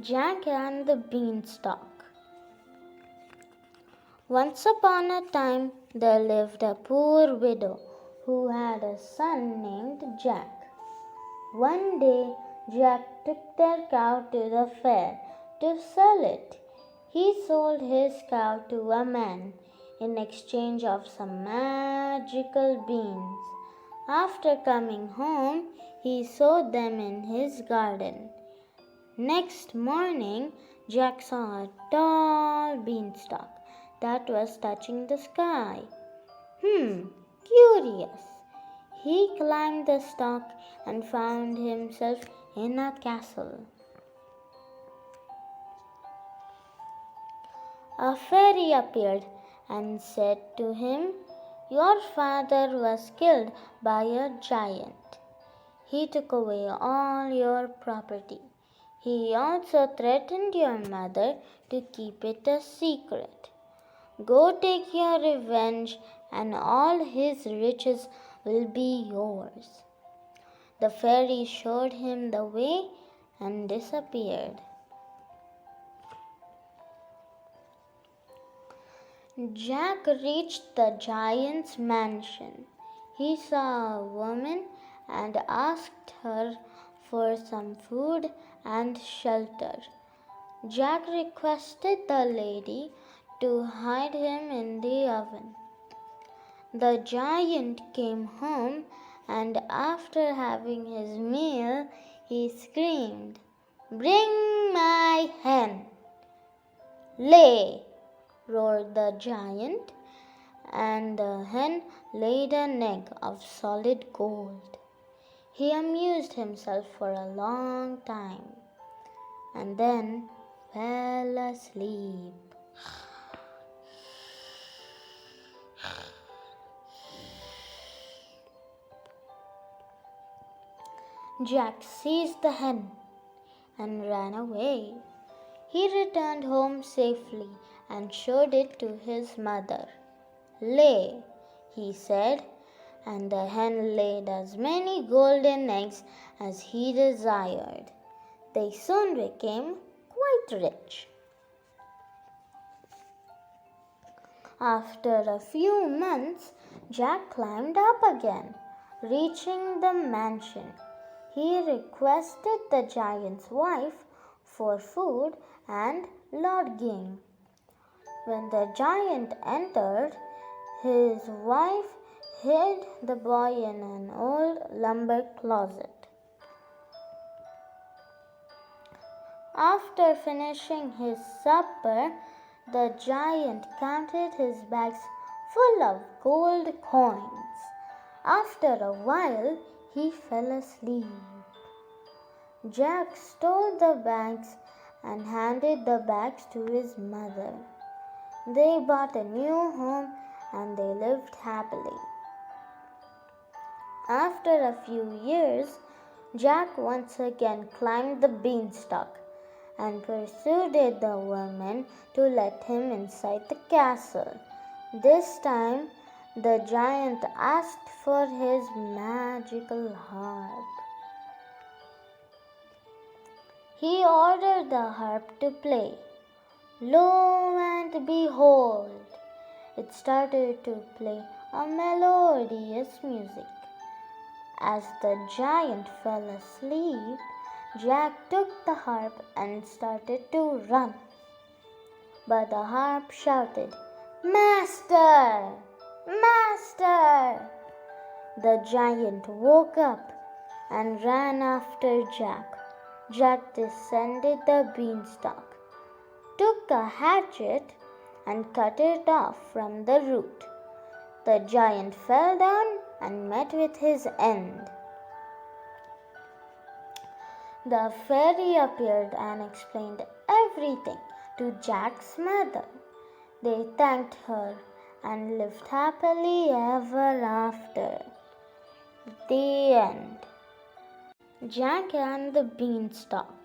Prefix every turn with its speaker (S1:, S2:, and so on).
S1: Jack and the Beanstalk. Once upon a time, there lived a poor widow who had a son named Jack. One day, Jack took their cow to the fair to sell it. He sold his cow to a man in exchange of some magical beans. After coming home, he sowed them in his garden. Next morning, Jack saw a tall beanstalk that was touching the sky. Curious. He climbed the stalk and found himself in a castle. A fairy appeared and said to him, "Your father was killed by a giant. He took away all your property. He also threatened your mother to keep it a secret. Go take your revenge and all his riches will be yours." The fairy showed him the way and disappeared. Jack reached the giant's mansion. He saw a woman and asked her for some food and shelter. Jack requested the lady to hide him in the oven. The giant came home, and after having his meal, he screamed, "Bring my hen!" "Lay!" roared the giant, and the hen laid an egg of solid gold. He amused himself for a long time and then fell asleep. Jack seized the hen and ran away. He returned home safely and showed it to his mother. "Lay," he said, and the hen laid as many golden eggs as he desired. They soon became quite rich. After a few months, Jack climbed up again. Reaching the mansion, he requested the giant's wife for food and lodging. When the giant entered, his wife hid the boy in an old lumber closet. After finishing his supper, the giant counted his bags full of gold coins. After a while, he fell asleep. Jack stole the bags and handed the bags to his mother. They bought a new home and they lived happily. After a few years, Jack once again climbed the beanstalk and persuaded the woman to let him inside the castle. This time, the giant asked for his magical harp. He ordered the harp to play. Lo and behold, it started to play a melodious music. As the giant fell asleep, Jack took the harp and started to run. But the harp shouted, "Master! Master!" The giant woke up and ran after Jack. Jack descended the beanstalk, took a hatchet and cut it off from the root. The giant fell down and met with his end. The fairy appeared and explained everything to Jack's mother. They thanked her and lived happily ever after. The end. Jack and the Beanstalk.